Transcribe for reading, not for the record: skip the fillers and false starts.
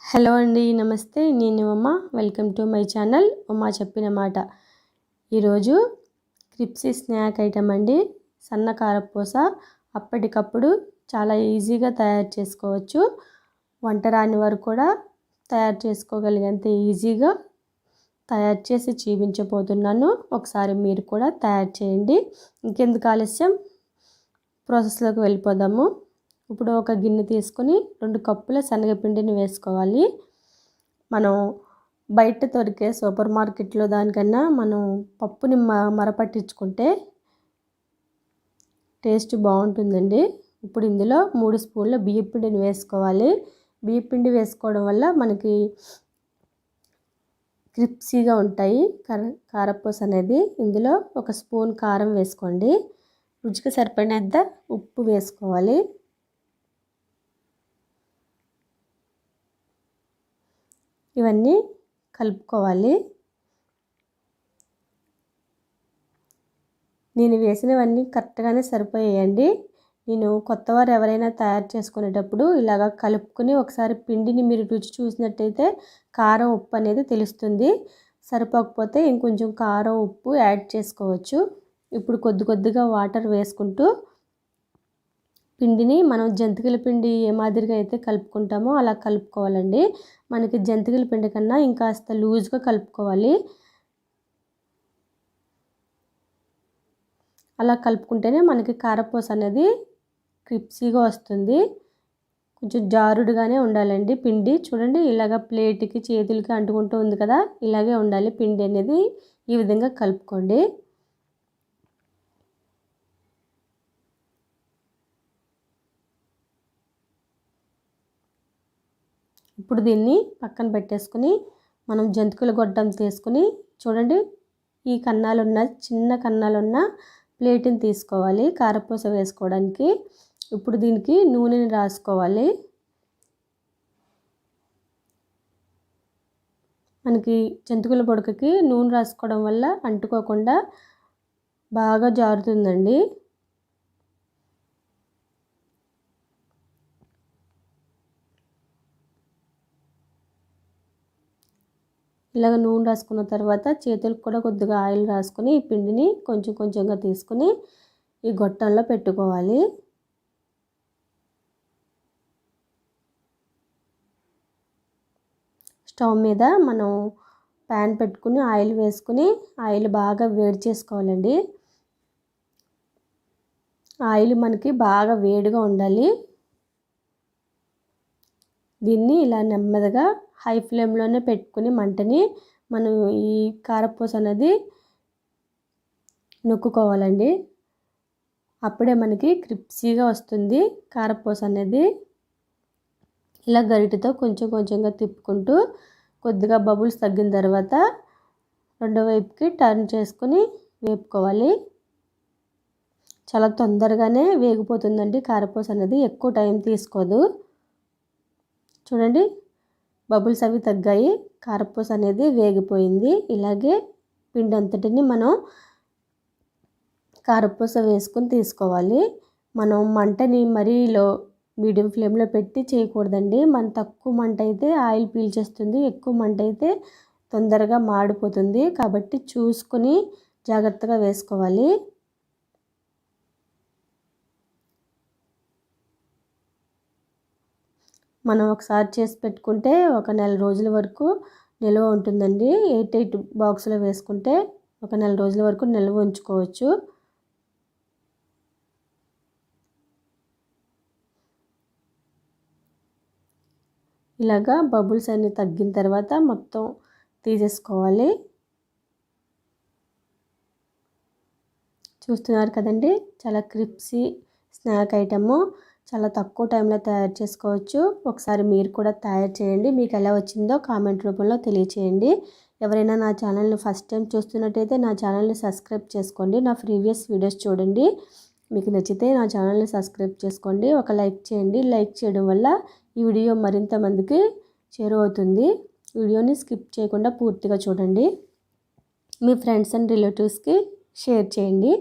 Hello అండి, నమస్తే. నేను Uma. Welcome to my channel Uma చెప్పిన మాట. ఈరోజు క్రిప్సీ స్నాక్ ఐటమ్ అండి. సన్న కారపూస అప్పటికప్పుడు చాలా ఈజీగా తయారు చేసుకోవచ్చు. వంట రాని వారు కూడా తయారు చేసుకోగలిగేంత ఈజీగా తయారు చేసి చూపించబోతున్నాను. ఒకసారి మీరు కూడా తయారు చేయండి. ఇంకెందుకు ఆలస్యం, ప్రాసెస్లోకి వెళ్ళిపోదాము. ఇప్పుడు ఒక గిన్నె తీసుకొని 2 కప్పుల శనగపిండిని వేసుకోవాలి. మనం బయట దొరికే సూపర్ మార్కెట్లో దానికన్నా మనం పప్పుని మరపట్టించుకుంటే టేస్ట్ బాగుంటుందండి. ఇప్పుడు ఇందులో 3 స్పూన్ల బియ్యపిండిని వేసుకోవాలి. బియ్యపిండి వేసుకోవడం వల్ల మనకి క్రిప్సీగా ఉంటాయి కారపూస అనేది. ఇందులో 1 స్పూన్ కారం వేసుకోండి. రుచికి సరిపడినంత ఉప్పు వేసుకోవాలి. ఇవన్నీ కలుపుకోవాలి. నేను వేసినవన్నీ కరెక్ట్గానే సరిపోయాయండి. నేను కొత్తవారు ఎవరైనా తయారు చేసుకునేటప్పుడు ఇలాగ కలుపుకొని ఒకసారి పిండిని మీరు రుచి చూసినట్టయితే కారం ఉప్పు అనేది తెలుస్తుంది. సరిపోకపోతే ఇంకొంచెం కారం ఉప్పు యాడ్ చేసుకోవచ్చు. ఇప్పుడు కొద్దిగా వాటర్ వేసుకుంటూ పిండిని మనం జంతికల పిండి ఏ మాదిరిగా అయితే కలుపుకుంటామో అలా కలుపుకోవాలండి. మనకి జంతికల పిండి కన్నా ఇంకాస్త లూజ్గా కలుపుకోవాలి. అలా కలుపుకుంటేనే మనకి కారపూస అనేది క్రిప్సీగా వస్తుంది. కొంచెం జారుడుగానే ఉండాలండి పిండి. చూడండి, ఇలాగ ప్లేట్కి చేతులకి అంటుకుంటూ ఉంది కదా, ఇలాగే ఉండాలి పిండి అనేది. ఈ విధంగా కలుపుకోండి. ఇప్పుడు దీన్ని పక్కన పెట్టేసుకుని మనం జంతికల గొట్టం తీసుకుని చూడండి, ఈ చిన్న కన్నాలున్న ప్లేట్ని తీసుకోవాలి కారపూస వేసుకోవడానికి. ఇప్పుడు దీనికి నూనెని రాసుకోవాలి. మనకి జంతికల బొడకకి నూనె రాసుకోవడం వల్ల అంటుకోకుండా బాగా జారుతుందండి. ఇలాగ నూనె రాసుకున్న తర్వాత చేతులకు కూడా కొద్దిగా ఆయిల్ రాసుకొని ఈ పిండిని కొంచెంగా తీసుకుని ఈ గొట్టంలో పెట్టుకోవాలి. స్టవ్ మీద మనం ప్యాన్ పెట్టుకుని ఆయిల్ వేసుకుని ఆయిల్ బాగా వేడి చేసుకోవాలండి. ఆయిల్ మనకి బాగా వేడిగా ఉండాలి. దీన్ని ఇలా నెమ్మదిగా హై ఫ్లేమ్లోనే పెట్టుకుని మంటని మనం ఈ కారపూస అనేది నొక్కుకోవాలండి. అప్పుడే మనకి క్రిప్సీగా వస్తుంది కారపూస అనేది. ఇలా గరిటెతో కొంచెంగా తిప్పుకుంటూ కొద్దిగా బబుల్స్ తగ్గిన తర్వాత రెండో వైపుకి టర్న్ చేసుకుని వేపుకోవాలి. చాలా తొందరగానే వేగిపోతుందండి కారపూస అనేది, ఎక్కువ టైం తీసుకోదు. చూడండి, బబుల్స్ అవి తగ్గాయి, కారపూస అనేది వేగిపోయింది. ఇలాగే పిండి అంతటిని మనం కారపూస వేసుకుని తీసుకోవాలి. మనం మంటని మరీ మీడియం ఫ్లేమ్లో పెట్టి చేయకూడదండి. మన తక్కువ మంట అయితే ఆయిల్ పీల్చేస్తుంది, ఎక్కువ మంట అయితే తొందరగా మాడిపోతుంది. కాబట్టి చూసుకుని జాగ్రత్తగా వేసుకోవాలి. మనం ఒకసారి చేసి పెట్టుకుంటే 1 నెల రోజుల వరకు నిల్వ ఉంటుందండి. 8 బాక్స్లో వేసుకుంటే 1 నెల రోజుల వరకు నిల్వ ఉంచుకోవచ్చు. ఇలాగా బబుల్స్ అన్ని తగ్గిన తర్వాత మొత్తం తీసేసుకోవాలి. చూస్తున్నారు కదండి, చాలా క్రిప్సీ స్నాక్ ఐటము. చాలా తక్కువ టైంలో తయారు చేసుకోవచ్చు. ఒకసారి మీరు కూడా తయారు చేయండి. మీకు ఎలా వచ్చిందో కామెంట్ రూపంలో తెలియచేయండి. ఎవరైనా నా ఛానల్ని ఫస్ట్ టైం చూస్తున్నట్టయితే నా ఛానల్ని సబ్స్క్రైబ్ చేసుకోండి. నా ప్రీవియస్ వీడియోస్ చూడండి. మీకు నచ్చితే నా ఛానల్ని సబ్స్క్రైబ్ చేసుకోండి. ఒక లైక్ చేయండి. లైక్ చేయడం వల్ల ఈ వీడియో మరింత మందికి చేరువవుతుంది. వీడియోని స్కిప్ చేయకుండా పూర్తిగా చూడండి. మీ ఫ్రెండ్స్ అండ్ రిలేటివ్స్కి షేర్ చేయండి.